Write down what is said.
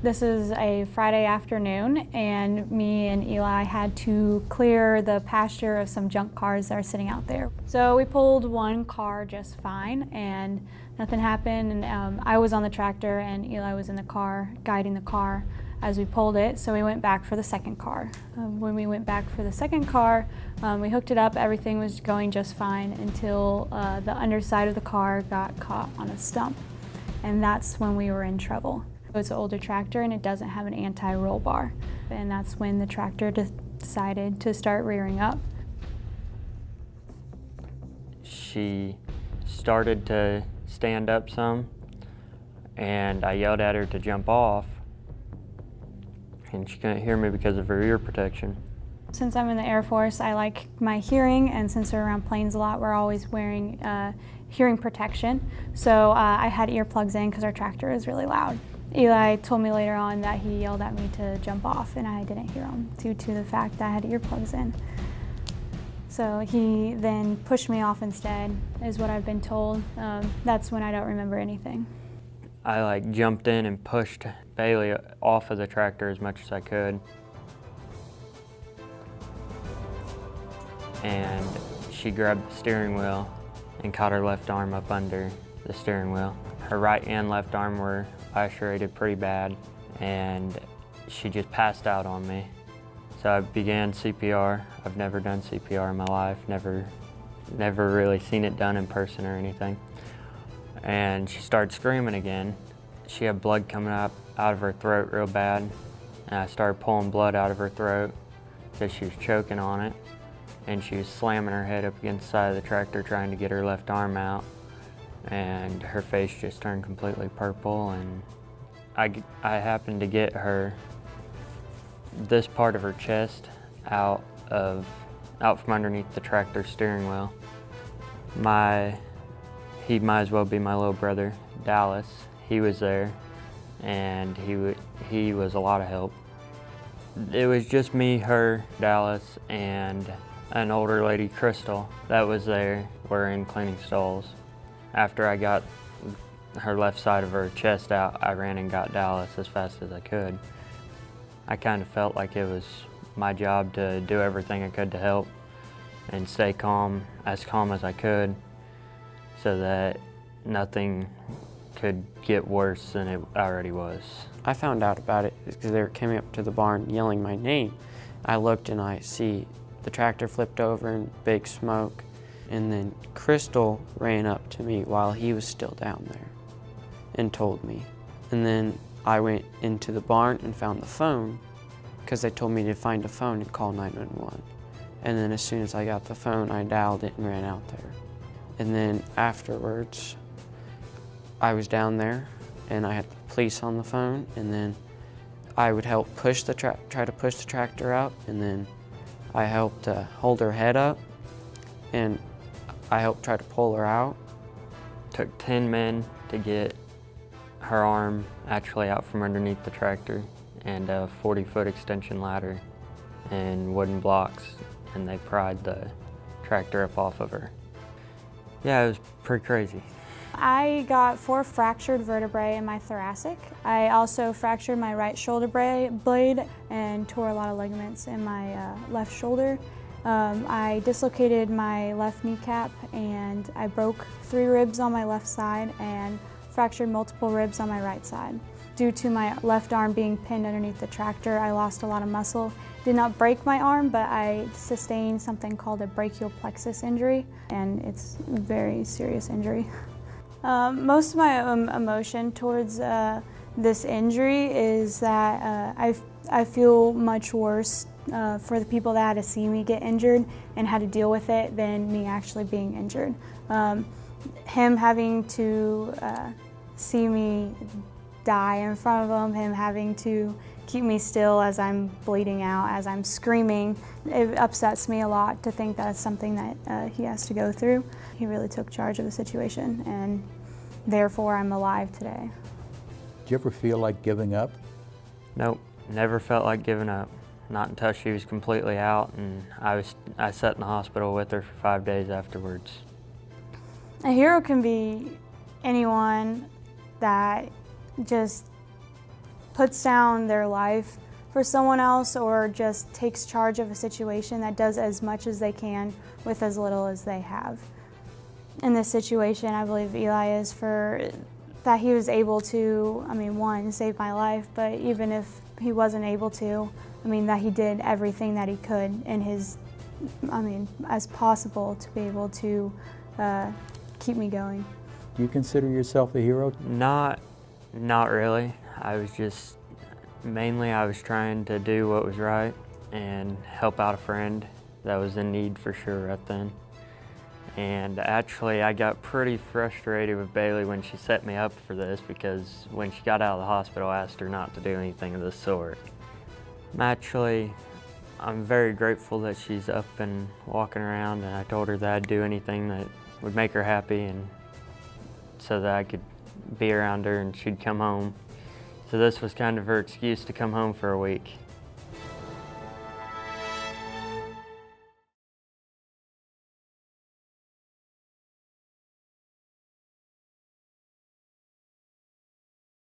This is a Friday afternoon, and me and Eli had to clear the pasture of some junk cars that are sitting out there. So we pulled one car just fine, and nothing happened. And I was on the tractor, and Eli was in the car, guiding the car as we pulled it. So we went back for the second car. When we went back for the second car, we hooked it up. Everything was going just fine until the underside of the car got caught on a stump, and that's when we were in trouble. It's an older tractor and it doesn't have an anti-roll bar. And that's when the tractor decided to start rearing up. She started to stand up some, and I yelled at her to jump off, and she couldn't hear me because of her ear protection. Since I'm in the Air Force, I like my hearing, and since we're around planes a lot, we're always wearing hearing protection. So I had earplugs in because our tractor is really loud. Eli told me later on that he yelled at me to jump off, and I didn't hear him due to the fact that I had earplugs in. So he then pushed me off instead, is what I've been told. That's when I don't remember anything. I jumped in and pushed Bailey off of the tractor as much as I could. And she grabbed the steering wheel and caught her left arm up under the steering wheel. Her right and left arm were lacerated pretty bad, and she just passed out on me. So I began CPR. I've never done CPR in my life, never really seen it done in person or anything. And she started screaming again. She had blood coming up out of her throat real bad, and I started pulling blood out of her throat because she was choking on it, and she was slamming her head up against the side of the tractor trying to get her left arm out, and her face just turned completely purple. And I happened to get this part of her chest out from underneath the tractor steering wheel. He might as well be my little brother, Dallas. He was there, and he was a lot of help. It was just me, her, Dallas, and an older lady, Crystal, that was there wearing cleaning stalls. After I got her left side of her chest out, I ran and got Dallas as fast as I could. I kind of felt like it was my job to do everything I could to help and stay calm as I could, so that nothing could get worse than it already was. I found out about it because they were coming up to the barn yelling my name. I looked and I see the tractor flipped over and big smoke, and then Crystal ran up to me while he was still down there and told me. And then I went into the barn and found the phone because they told me to find a phone and call 911. And then as soon as I got the phone, I dialed it and ran out there. And then afterwards, I was down there and I had the police on the phone, and then I would help try to push the tractor out, and then I helped hold her head up, and I helped try to pull her out. Took 10 men to get her arm actually out from underneath the tractor, and a 40-foot extension ladder and wooden blocks, and they pried the tractor up off of her. Yeah, it was pretty crazy. I got 4 fractured vertebrae in my thoracic. I also fractured my right shoulder blade and tore a lot of ligaments in my left shoulder. I dislocated my left kneecap, and I broke 3 ribs on my left side and fractured multiple ribs on my right side. Due to my left arm being pinned underneath the tractor, I lost a lot of muscle. Did not break my arm, but I sustained something called a brachial plexus injury, and it's a very serious injury. Most of my emotion towards this injury is that I feel much worse for the people that had to see me get injured and had to deal with it than me actually being injured. Him having to see me die in front of him having to keep me still as I'm bleeding out, as I'm screaming, it upsets me a lot to think that's something that he has to go through. He really took charge of the situation, and therefore I'm alive today. Did you ever feel like giving up? Nope, never felt like giving up. Not until she was completely out, and I sat in the hospital with her for 5 days afterwards. A hero can be anyone that just puts down their life for someone else or just takes charge of a situation that does as much as they can with as little as they have. In this situation, I believe Eli is for that he was able to, one, save my life, but even if he wasn't able to, that he did everything that he could in his, as possible to be able to keep me going. Do you consider yourself a hero? Not really. I was trying to do what was right and help out a friend that was in need for sure right then. And actually, I got pretty frustrated with Bailey when she set me up for this, because when she got out of the hospital, I asked her not to do anything of this sort. I'm very grateful that she's up and walking around, and I told her that I'd do anything that would make her happy and so that I could be around her and she'd come home. So this was kind of her excuse to come home for a week.